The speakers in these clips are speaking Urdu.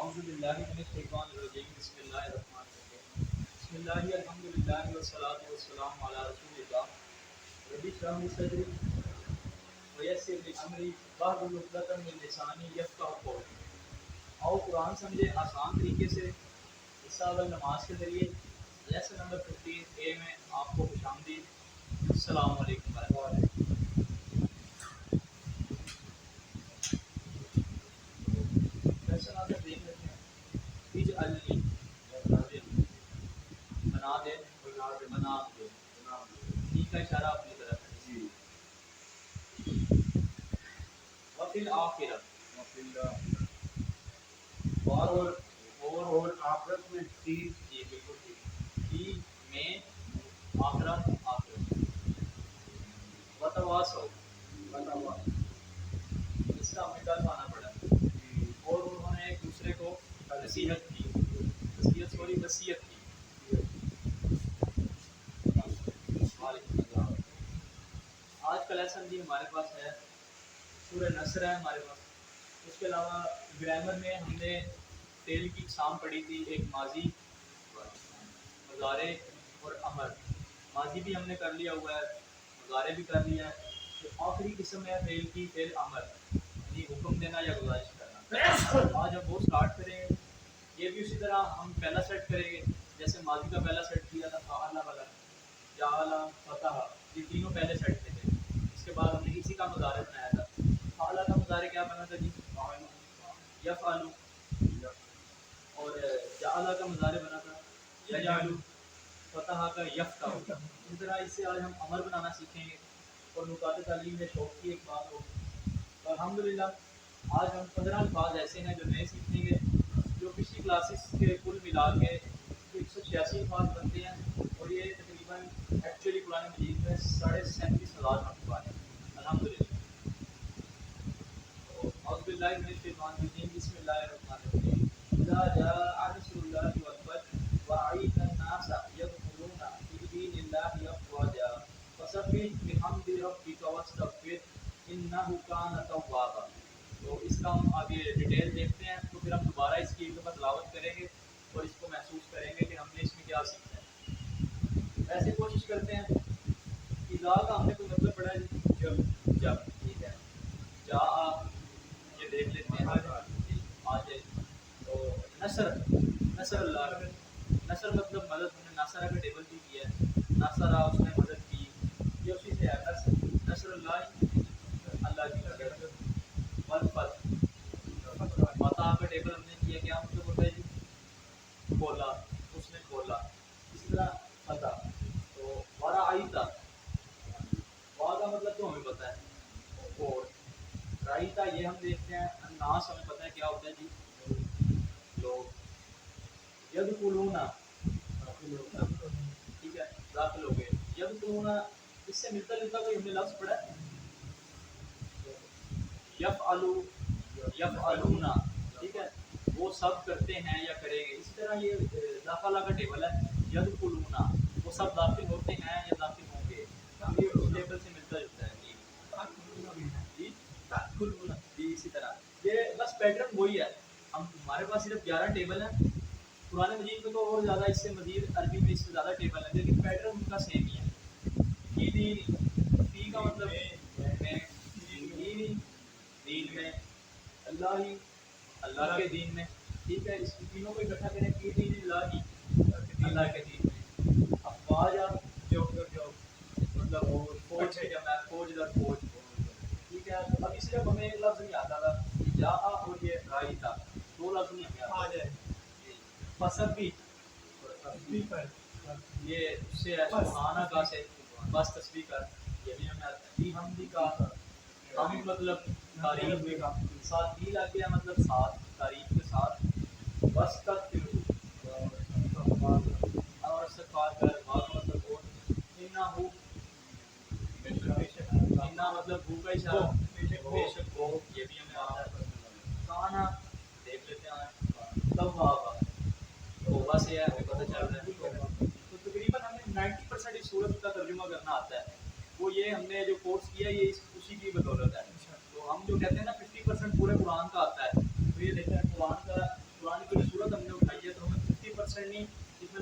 اعوذ باللہ من الشیطان الرجیم بسم اللہ الرحمن الرحیم بسم اللہ الحمدللہ والصلاۃ والسلام علی رسول اللہ رب اشرح لی صدری ویسر لی امری واحلل عقدۃ من لسانی یفقہوا قولی۔ آؤ قرآن سمجھے آسان طریقے سے۔ حصہ اول نماز کے ذریعے لیسن نمبر 15 میں آپ کو خوش آمدید۔ السلام علیکم ورحمۃ اللہ۔ لیسن آگے دیکھ لیتے ہیں۔ اجعلنی بنا دے، بنا دے، ٹھیک کا اشارہ اپنی طرف ہے۔ وفی الآخرہ، اور آخرت میں ٹھیک جی بالکل ٹھیک، ہی میں آخرت آخرت وتواصوا، بتاوا اس کا ہمیں کل آنا پڑا، اور انہوں نے ایک دوسرے کو نصیحت کی، وصیت کی۔ وعلیکم السلام۔ آج کا لیسن بھی ہمارے پاس ہے، سورہ نصر ہے ہمارے پاس۔ اس کے علاوہ گرامر میں ہم نے فعل کی اقسام پڑھی تھی، ایک ماضی، مضارع اور امر۔ ماضی بھی ہم نے کر لیا ہوا ہے، مضارع بھی کر لیا ہے۔ جو آخری قسم ہے فعل کی، فعل امر، یعنی حکم دینا یا گزارش کرنا۔ آج ہم وہ اسٹارٹ کریں گے۔ یہ بھی اسی طرح ہم پہلا سیٹ کریں گے، جیسے ماضی کا پہلا سیٹ کیا تھا فعل والا، جعل، فتح، یہ تینوں پہلے سیٹ کے تھے۔ اس کے بعد ہم نے اسی کا مضارع بنایا تھا۔ فعل کا مضارع کیا بنا تھا جی؟ یفعل، اور جعل کا مضارع بنا تھا یجعل، فتح کا یفتح۔ اسی طرح اس سے آج ہم امر بنانا سیکھیں گے، اور نکات تعلیم میں شوق کی ایک بات ہوگی۔ تو الحمدللہ آج ہم 15 الفاظ ایسے ہیں جو نئے سیکھیں گے، جو پچھلی کلاسز کے کل ملا کے 186 الفاظ بنتے ہیں، اور یہ تقریباً ایکچولی قرآن مجید میں 37,500 مرتبہ ہے الحمدللہ۔ اعوذ باللہ من الشیطان الرجیم بسم اللہ الرحمن الرحیم اذا جاء نصر اللہ والفتح ورأیت الناس يدخلون فی دین اللہ افواجا فسبح بحمد ربک واستغفرہ انہ کان توابا۔ تو اس کا ہم آگے ڈیٹیل دیکھتے ہیں، تو پھر ہم دوبارہ اس کی ایک دفعہ تلاوت کریں گے اور اس کو محسوس کریں گے کہ ہم نے اس میں کیا سیکھا ہے۔ ویسے کوشش کرتے ہیں، اذا کا ہم نے کوئی مطلب پڑھا ہے جب ٹھیک ہے، جا یہ دیکھ لیتے ہیں آ جائے۔ تو نصر اللہ، نصر مطلب مدد، ہم نے ناصرہ کا ٹیبل بھی کیا ہے، ناصرہ اس نے مدد کی، یہ اسی سے ہے نصر اللہ، اللہ کی مدد۔ والفتح، فتح کا ٹیبل ہم نے کیا، کیا مطلب ہوتا ہے جی؟ کھولا، اس نے کھولا۔ اسی طرح فتح۔ تو ورأیت، وا کا مطلب تو ہمیں پتہ ہے، اور رائتا یہ ہم دیکھتے ہیں، الناس ہمیں پتہ ہے کیا ہوتا ہے جی؟ لوگ۔ یدخلون، ٹھیک ہے، داخل ہو گئے۔ یدخلون، اس سے ملتا جلتا کوئی ہم نے لفظ پڑھا ہے؟ یفعلو، یفعلون، ٹھیک ہے، وہ سب کرتے ہیں یا کریں گے۔ اسی طرح یہ داخلہ کا ٹیبل ہے، یدخلون، وہ سب داخل ہوتے ہیں یا داخل ہوں گے، یہ اس ٹیبل سے ملتا جلتا ہے جی، جی اسی طرح یہ بس پیٹرن وہی ہے۔ ہم ہمارے پاس صرف 11 ٹیبل ہیں، قرآن مجید میں تو اور زیادہ، اس سے مزید عربی میں اس سے زیادہ ٹیبل ہیں، لیکن پیٹرن ان کا سیم ہی ہے۔ فی دین، فی کا مطلب میں، دین میں، اللہ ہی، اللہ کے دین میں، ٹھیک ہے، اس تینوں کو اکٹھا کریں، فی دین اللہ ہی، اللہ کے دین میں۔ افواج، جو مطلب فوج ہے، جب میں فوج در فوج، ٹھیک ہے۔ ابھی صرف ہمیں ایک لفظ نہیں آتا تھا، جا اور یہ رائی تھا، دو لفظ نہیں ہمیں آتا ہے۔ فصل بھی، یہ اس سے سبحانہ کا سے بس تسبیح کر، یہ بھی ہمیں آتا ہے۔ حمدی کا، ہم مطلب تعریف میں کا، ساتھ ہی لگ گیا مطلب ساتھ، تعریف کے ساتھ۔ بس تک اور استغفار کر، بات مطلب وہ، انہ ہو، انہ مطلب ہو کا اشارہ، بے شک ہو، یہ بھی ہمیں آتا ہے۔ کانا، دیکھ لیتے ہیں، توابا، توبہ سے ہے، ہمیں پتہ چل رہا ہے۔ تو تقریباً ہمیں 90% اس صورت کا ترجمہ کرنا آتا ہے، وہ یہ ہم نے جو کورس کیا یہ اسی کی بدولت ہے۔ تو ہم جو کہتے ہیں نا 50% پورے قرآن کا آتا ہے، تو یہ دیکھتے ہیں قرآن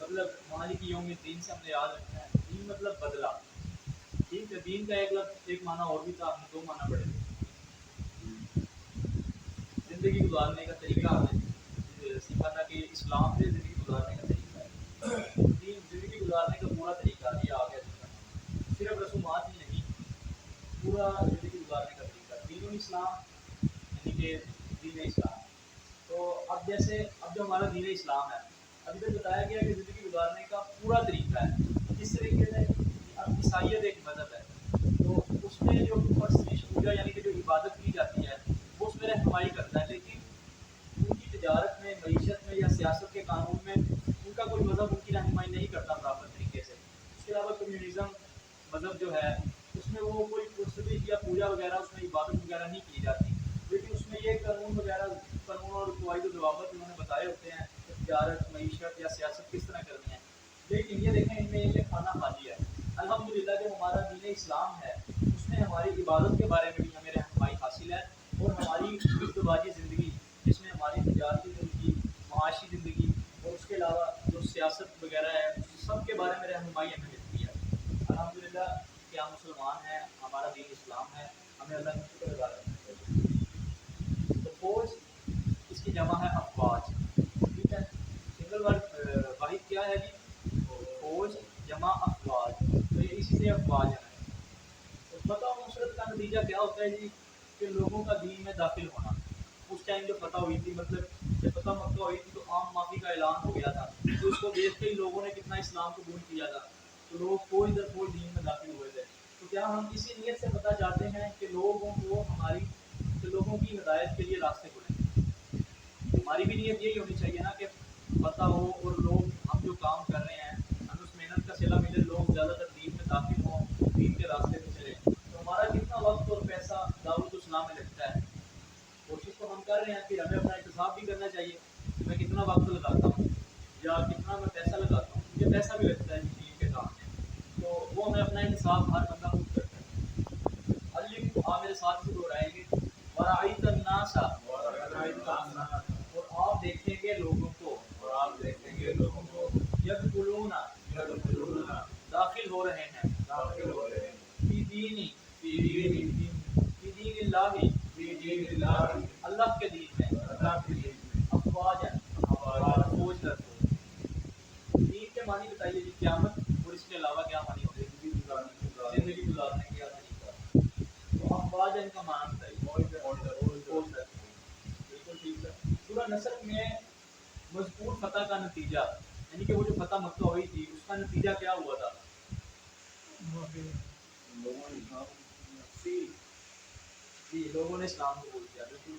مطلب مالک یوم الدین سے ہم نے یاد رکھنا ہے، دین مطلب بدلہ، ٹھیک ہے، دین کا ایک معنی اور بھی تھا، ہم نے 2 معنی پڑھے تھے، زندگی گزارنے کا طریقہ ہمیں سیکھا تھا کہ اسلام سے زندگی گزارنے کا طریقہ ہے، دین زندگی گزارنے کا پورا طریقہ یہ آ گیا سیکھا، صرف رسومات ہی نہیں، پورا زندگی گزارنے کا طریقہ، دین الاسلام یعنی کہ دین اسلام۔ تو اب جو ہمارا دین اسلام ہے، ابھی تک بتایا گیا کہ زندگی گزارنے کا پورا طریقہ ہے، کس طریقے سے؟ اب عیسائیت ایک مذہب ہے، تو اس میں جو پرستش پوجا یعنی کہ جو عبادت کی جاتی ہے وہ اس میں رہنمائی کرتا ہے، لیکن ان کی تجارت میں، معیشت میں یا سیاست کے قانون میں ان کا کوئی مذہب ان کی رہنمائی نہیں کرتا برابر طریقے سے۔ اس کے علاوہ کمیونزم مذہب جو ہے اس میں وہ کوئی پرستش یا پوجا وغیرہ، اس میں عبادت وغیرہ نہیں کی جاتی، لیکن اس میں یہ قانون وغیرہ، قانون اور قواعد و ضوابط انہوں نے بتائے ہوتے ہیں کہ تجارت، معیشت یا سیاست کس طرح کرنی ہے، لیکن یہ دیکھیں ان میں یہ کھانا خالی ہے۔ الحمدللہ جو ہمارا دین اسلام ہے اس میں ہماری عبادت کے بارے میں بھی ہمیں رہنمائی حاصل ہے، اور ہماری ازدواجی زندگی جس میں ہماری تجارتی زندگی، معاشی زندگی اور اس کے علاوہ جو سیاست وغیرہ ہے سب کے بارے میں رہنمائی ہمیں ملتی ہے الحمدللہ کہ ہم مسلمان ہیں، ہمارا دین اسلام ہے، ہمیں اللہ کا شکر ادا کرنا چاہیے۔ تو فوج اس کی جمع ہے افواج، ٹھیک ہے، سنگل ورڈ واحد کیا ہے جی؟ فوج جمع افواج، تو یہ اسی سے افواج ہے۔ فتح و نصرت کا نتیجہ کیا ہوتا ہے جی؟ کہ لوگوں کا دین میں داخل ہونا۔ اس ٹائم جو فتح ہوئی تھی، مطلب جب فتح مکہ ہوئی تھی تو عام معافی کا اعلان ہو گیا تھا، تو اس کو دیکھ کے ہی لوگوں نے کتنا اسلام قبول کیا تھا، تو لوگ کوئی در کوئی دین میں داخل ہوئے تھے۔ تو کیا ہم اسی نیت سے فتح چاہتے ہیں کہ لوگوں کی ہدایت کے لیے راستے کھلیں؟ ہماری بھی نیت یہی ہونی چاہیے نا کہ فتح ہو اور لوگ ہم جو کام کر رہے ہیں ہمیں اس محنت کا صلہ ملے، لوگ زیادہ تر دین میں داخل ہوں، دین کے راستے پہ چلیں۔ تو ہمارا کتنا وقت اور پیسہ دعوت اسلام میں لگتا ہے، کوشش تو ہم کر رہے ہیں، پھر ہمیں اپنا احتساب بھی کرنا چاہیے کہ میں کتنا وقت لگاتا ہوں یا کتنا میں پیسہ لگاتا ہوں، مجھے پیسہ بھی لگتا ہے دین کے کام میں، تو وہ ہمیں اپنا احتساب ہر بندہ خود کرتا ہے۔ علم آپ میرے ساتھ بھی دہرائیں گے، ورائیت الناس، اور آپ دیکھیں گے لوگوں کو، یدخلون، داخل ہو رہے ہیں، فی دینی، فی دین اللہ، اللہ کے دین میں، افواجا، فوج در فوج۔ دین کے معنی بتائیے جی، قیامت، اور اس کے علاوہ کیا معنی ہوتے ہیں؟ زندگی گزارنے کا طریقہ۔ تو افواجا کا معنی بتائیے، فوج در فوج، بالکل ٹھیک ہے۔ سورہ نصر میں مذکور فتح کا نتیجہ، یعنی کہ وہ جو فتح مکہ ہوئی تھی اس کا نتیجہ کیا ہوا تھا؟ جی، لوگوں نے اسلام قبول کیا، بالکل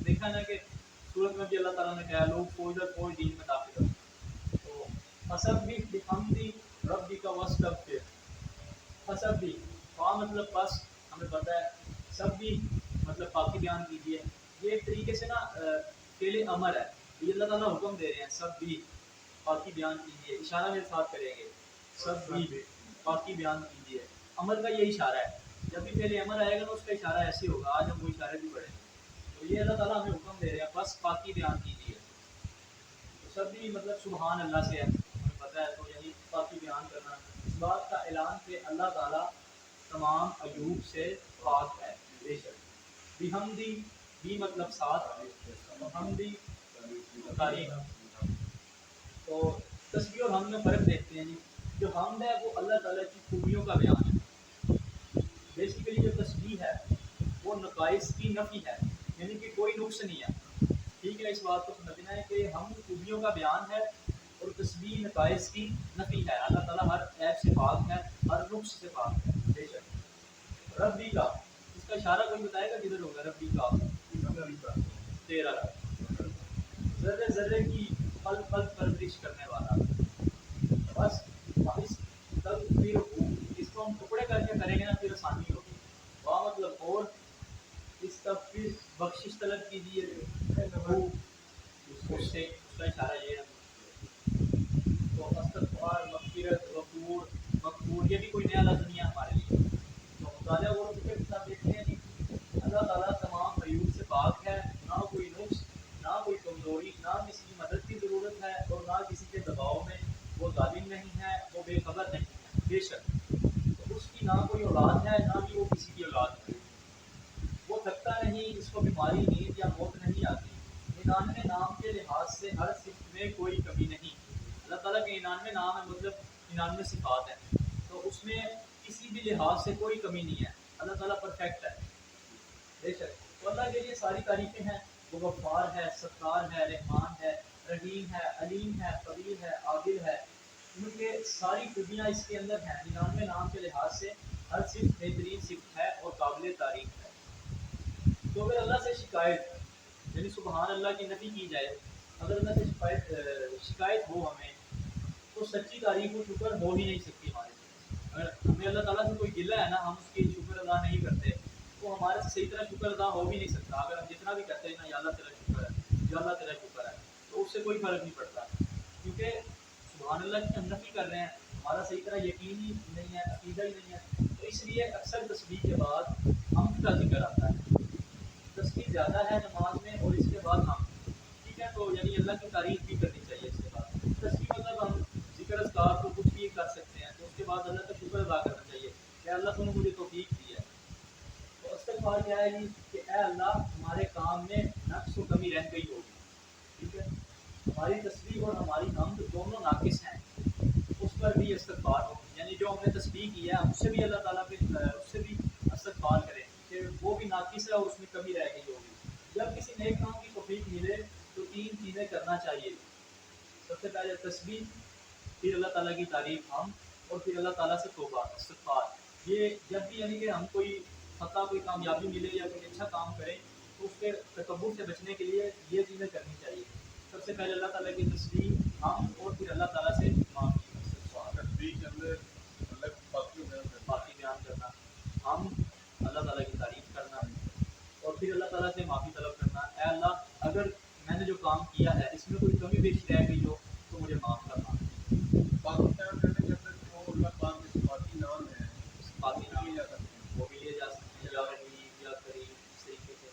دیکھا نا کہ سورت میں بھی اللہ تعالیٰ نے کہا لوگ فوج در فوج دین میں داخل ہو۔ تو فسبح بحمد ربک واستغفر، فسبح، فا مطلب پس، ہمیں پتہ ہے، سب بھی مطلب پاکی بیان کیجیے، یہ ایک طریقے سے نا فعل امر ہے، یہ اللہ تعالیٰ حکم دے رہے ہیں، سب بھی پاکی بیان کیجیے، اشارہ میرے ساتھ کریں گے، سب بھی پاکی بیان کیجیے، امر کا یہ اشارہ ہے، جب بھی پہلے امر آئے گا نا اس کا اشارہ ایسے ہوگا، آج ہم وہ اشارے بھی پڑھیں گے، تو یہ اللہ تعالیٰ ہمیں حکم دے رہے ہیں بس پاکی بیان کیجیے، تو سب بھی مطلب سبحان اللہ سے ہے، ہمیں پتہ ہے، تو یہی پاکی بیان کرنا، اس بات کا اعلان کہ اللہ تعالیٰ تمام عیوب سے پاک ہے، بے شک، بحمدی، بھی مطلب ساتھ، حمدی تعریف۔ تو تسبیح اور حمد میں فرق دیکھتے ہیں جی، جو حمد ہے وہ اللہ تعالیٰ کی خوبیوں کا بیان ہے، بیسیکلی جو تسبیح ہے وہ نقائص کی نفی ہے، یعنی کہ کوئی نقص نہیں ہے، ٹھیک ہے، اس بات کو سمجھنا ہے کہ حمد خوبیوں کا بیان ہے اور تسبیح نقائص کی نفی ہے، اللہ تعالیٰ ہر عیب سے پاک ہے، ہر نقص سے پاک ہے، بے شک۔ ربی کا، اس کا اشارہ کوئی بتائے گا کدھر ہوگا؟ ربی کا تیرا رب، ذرے ذرے کی پل پل پرورش کرنے والا، بس اس تب پھر اس کو ہم ٹکڑے کر کے کریں گے نا پھر آسانی ہوگی، واہ مطلب اور، اس تب پھر بخشش طلب کیجیے، اس سے اس کا اشارہ یہ ہے، تو استغفار، مغفرت، غفور، مغفور، یہ بھی کوئی نیا لفظ نہیں ہے ہمارے لیے، تو مطالعہ اور فکر کے ساتھ دیکھتے ہیں کہ اللہ تعالیٰ تمام عیوب سے پاک ہے، نہ کوئی نقص، نہ کوئی کمزوری، نہ کسی کی مدد کی ضرورت ہے اور نہ کسی کے دباؤ میں وہ بے خبر نہیں ہے بے شک، تو اس کی نہ کوئی اولاد ہے نہ ہی وہ کسی کی اولاد ہے، وہ تھکتا نہیں، اس کو بیماری نیند یا موت نہیں آتی، 99 نام کے لحاظ سے ہر صفت میں کوئی کمی نہیں، اللہ تعالیٰ کے 99 نام ہے مطلب 99 صفات ہیں، تو اس میں کسی بھی لحاظ سے کوئی کمی نہیں ہے، اللہ تعالیٰ پرفیکٹ ہے بے شک، تو اللہ کے لیے ساری تعریفیں ہیں، وہ غفار ہے، ستار ہے، رحمان ہے، رحیم ہے، علیم ہے، قدیر ہے، عادل ہے، ان کے ساری خوبیاں اس کے اندر ہیں، 99 نام کے لحاظ سے ہر صفت بہترین صفت ہے اور قابل تعریف ہے، تو اگر اللہ سے شکایت یعنی سبحان اللہ کی نفی کی جائے، اگر اللہ سے شکایت ہو ہمیں، تو سچی تعریف و شکر ہو ہی نہیں سکتی ہمارے سے، اگر ہمیں اللہ تعالیٰ سے کوئی گلہ ہے نا، ہم اس کی شکر ادا نہیں کرتے، تو ہمارے سے صحیح طرح شکر ادا ہو بھی نہیں سکتا، اگر ہم جتنا بھی کرتے ہیں نا یا اللہ تیرا شکر ہے یا اللہ تیرا شکر ہے، تو اس سے کوئی فرق نہیں پڑتا، کیونکہ سبحان اللہ کی ہم نفی کر رہے ہیں، ہمارا صحیح طرح یقین ہی نہیں ہے، عقیدہ ہی نہیں ہے، تو اس لیے اکثر تسبیح کے بعد حمد کا ذکر آتا ہے، تسبیح زیادہ ہے نماز میں اور اس کے بعد ہم ٹھیک ہے، تو یعنی اللہ کی تعریف بھی کرنی چاہیے اس کے بعد، تسبیح مطلب ہم ذکر اذکار تو کچھ بھی کر سکتے ہیں، تو اس کے بعد اللہ کا شکر ادا کرنا چاہیے کہ اللہ تو نے مجھے توفیق دی ہے، تو استغفار کیا ہے جی کہ اے اللہ ہمارے کام میں نقص و کمی رہ گئی ہوگی، ٹھیک ہے، ہماری تسبیح اور ہماری حمد دونوں ناقص ہیں، اس پر بھی استغفار ہو، یعنی جو ہم نے تسبیح کی ہے اس سے بھی اللہ تعالیٰ پہ اس سے بھی استغفار کریں کہ وہ بھی ناقص ہے اور اس میں کمی رہ گئی ہوگی، جب کسی نیک کام کی توفیق ملے تو 3 چیزیں کرنا چاہیے، سب سے پہلے تسبیح، پھر اللہ تعالیٰ کی تعریف ہم، اور پھر اللہ تعالیٰ سے توبہ استغفار، یہ جب بھی یعنی کہ ہم کوئی فتح کوئی کامیابی ملے یا کوئی اچھا کام کریں تو اس کے تکبر سے بچنے کے لیے یہ چیزیں کرنی چاہیے، سب سے پہلے اللہ تعالیٰ کی تسبیح ہم، اور پھر اللہ تعالیٰ سے معافی استغفار، تصدیق کے اندر الگ باقی باقی بیان کرنا، ہم اللہ تعالیٰ کی تعریف کرنا، اور پھر اللہ تعالیٰ سے معافی طلب کرنا، اے اللہ اگر میں نے جو کام کیا ہے اس میں کوئی کمی بیشی رہ گئی ہو تو مجھے معاف کرنا، باقی بیان کرنے کے اندر جو اللہ پاک کے صفاتی نام ہیں باقی وہ لیے نام جا سکتے ہیں. وہ بھی لیے جا سکتے ہیں، یا رحیم یا کریم، اس طریقے سے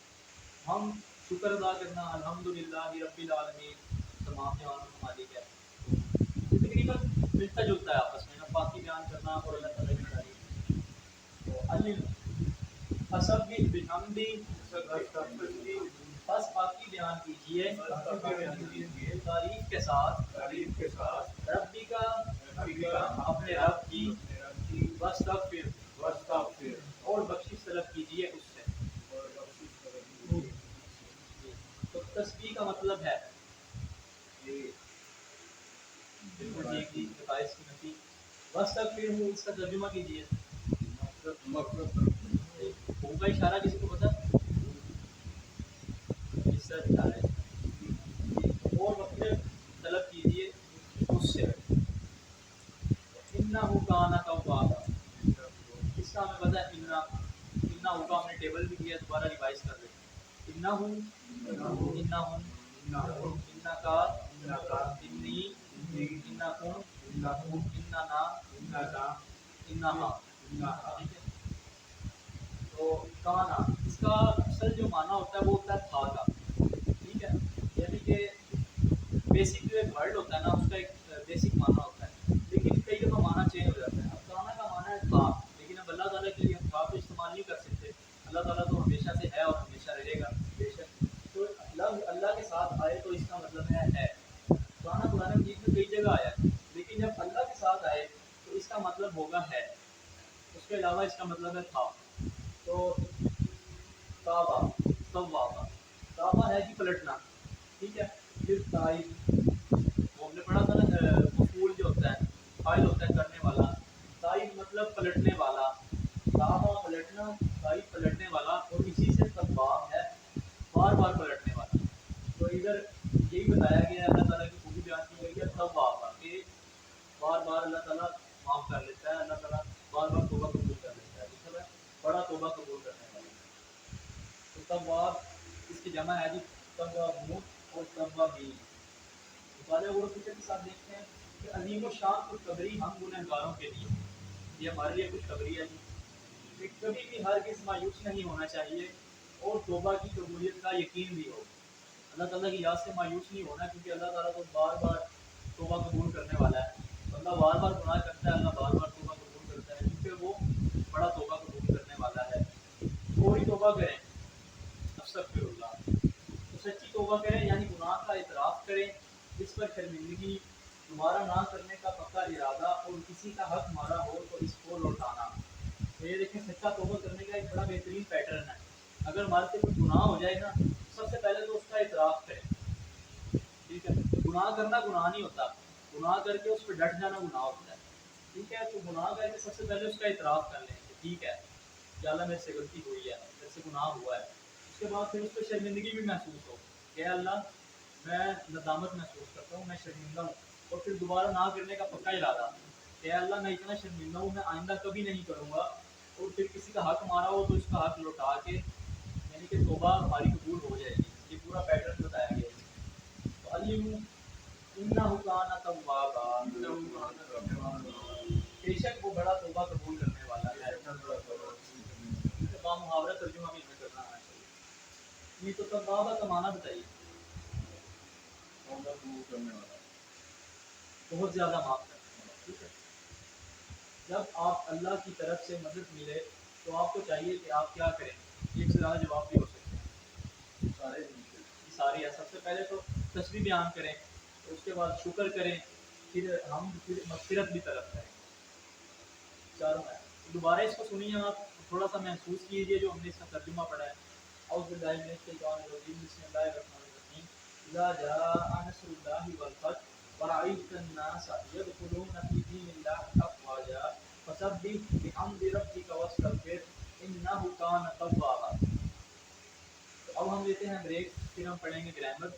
ہم شکر ادا کرنا، الحمدللہ رب العالمین، تمام جہانوں کا مالک ہے، یہ تقریباً ملتا جلتا ہے آپس میں نا، باقی بیان کرنا اور اللہ تعالیٰ کی تعریف، تو حسب بحمدی، بس باقی بیان کیجیے تعریف کے ساتھ تعریف کے ساتھ ربی کا ربی کا اپنے رب کی، کی واستغفر واستغفر اور بخشش طلب کیجیے اس سے، اور بخشش کریں. تو تسبیح کا مطلب ہے یہ بالکل ٹھیک تھی، نتائج کی نفی، واستغفر ہوں اس کا ترجمہ کیجیے، مغفرت ہوں کا اشارہ کسی کو پتہ اس طرح اشارہ ہے، اور مغفرت طلب کیجیے اس سے، انہ کان توابا، اس کا ہمیں پتہ ہے انہ ہوگا، ہم نے ٹیبل بھی دیا، دوبارہ ریوائز کر لیں، انہ انہ انہ کا انی انہ کن انہ نا انہا، ٹھیک ہے، تو کانا اس کا اصل جو معنی ہوتا ہے وہ ہوتا ہے تھا کا، ٹھیک ہے، یعنی کہ بیسک جو ایک ورڈ ہوتا ہے نا اس کا ایک بیسک معنی ہوتا ہے، لیکن کئی دفعہ معنی چینج ہو جاتا ہے، اب کانا کا معنی ہے تھا، لیکن اب اللہ تعالیٰ کے لیے ہم تھا تو استعمال نہیں کر سکتے، اللہ تعالیٰ تو ہمیشہ سے ہے اور ہمیشہ رہے گا بے شک، تو لفظ اللہ کے ساتھ آئے تو اس کا مطلب ہے، کانا قرآن مجید میں کئی جگہ آیا ہے، لیکن جب اللہ کے ساتھ آئے تو اس کا مطلب ہوگا ہے، اس کے علاوہ اس کا مطلب ہے تھا، تو تابا توابا، تابا ہے کہ پلٹنا، ٹھیک ہے، پھر تائب، وہ ہم نے پڑھا تھا نا مفعول جو ہوتا ہے فاعل ہوتا ہے کرنے والا، تائب مطلب پلٹنے والا، تابا پلٹنا، تائب پلٹنے والا، اور اسی سے تواب ہے بار بار پلٹنے والا، تو ادھر یہی بتایا گیا ہے، اللہ تعالیٰ کی خوبی بیان کی گئی ہے تواب کہ بار بار اللہ تعالیٰ معاف کر لیتا ہے، اللہ تعالیٰ بار بار توبہ قبول کر لیتا ہے، مطلب ہے بڑا توبہ قبول کرنے والا، تو تواب اس کی جمع ہے جی توابون اور توابین، مطالعہ غور و فکر کے ساتھ دیکھتے ہیں کہ عظیم و شان خوشخبری ہم گنہگاروں کے لیے، یہ ہمارے لیے خوشخبری ہے جی کہ کبھی بھی ہرگز مایوس نہیں ہونا چاہیے اور توبہ کی قبولیت کا یقین بھی ہو، اللہ تعالیٰ کی یاد سے مایوس نہیں ہونا، کیونکہ اللہ تعالیٰ تو بار بار توبہ قبول کرنے والا ہے، بندہ بار بار گناہ کرتا ہے کریں جس پر شرمندگی، دوبارہ نہ کرنے کا پکا ارادہ اور کسی کا حق مارا ہو تو اس کو لوٹانا۔ تو یہ دیکھیں سچا توبہ کرنے کا ایک بڑا بہترین پیٹرن ہے۔ اگر ہمارے سے کوئی گناہ ہو جائے نا، سب سے پہلے تو اس کا اعتراف کریں، ٹھیک ہے؟ گناہ کرنا گناہ نہیں ہوتا، گناہ کر کے اس پہ ڈٹ جانا گناہ ہوتا ہے، ٹھیک ہے؟ تو گناہ کر کے سب سے پہلے اس کا اعتراف کر لیں کہ ٹھیک ہے یا اللہ میرے سے غلطی ہوئی ہے، میرے سے گناہ ہوا ہے۔ اس کے بعد پھر اس پہ شرمندگی بھی محسوس ہو کہ اے اللہ میں ندامت محسوس کرتا ہوں، میں شرمندہ ہوں، اور پھر دوبارہ نہ کرنے کا پکا ارادہ کہ اے اللہ میں اتنا شرمندہ ہوں، میں آئندہ کبھی نہیں کروں گا، اور پھر کسی کا حق مارا ہو تو اس کا حق لوٹا کے، یعنی کہ توبہ ہماری قبول ہو جائے گی۔ یہ پورا پیٹرن بتایا گیا ہے۔ تو علیم انہ کان توابا، بے شک وہ بڑا توبہ قبول کرنے والا ہے۔ محاورہ ترجمہ بھی ہمیں کرنا آنا چاہیے۔ یہ تو توابہ کا معنی بتائیے۔ بہت زیادہ معاف کرنا، ٹھیک ہے؟ جب آپ اللہ کی طرف سے مدد ملے تو آپ کو چاہیے کہ آپ کیا کریں۔ ایک سے زیادہ جواب بھی ہو سکتے ہیں، ساری ہے۔ سب سے پہلے تو تسبیح بیان کریں، اس کے بعد شکر کریں، پھر مغفرت بھی طلب کریں، چاروں ہے۔ دوبارہ اس کو سنیے آپ، تھوڑا سا محسوس کیجیے جو ہم نے اس کا ترجمہ پڑھا ہے۔ اعوذ باللہ من الشیطان الرجیم، بسم اللہ الرحمن الرحیم۔ اذا جاء نصر اللہ والفتح ورأيت الناس يدخلون في دين الله أفواجا فسبح بحمد ربك واستغفر إنه كان توابا۔ تو اب ہم لیتے ہیں بریک، پھر ہم پڑھیں گے گرامر۔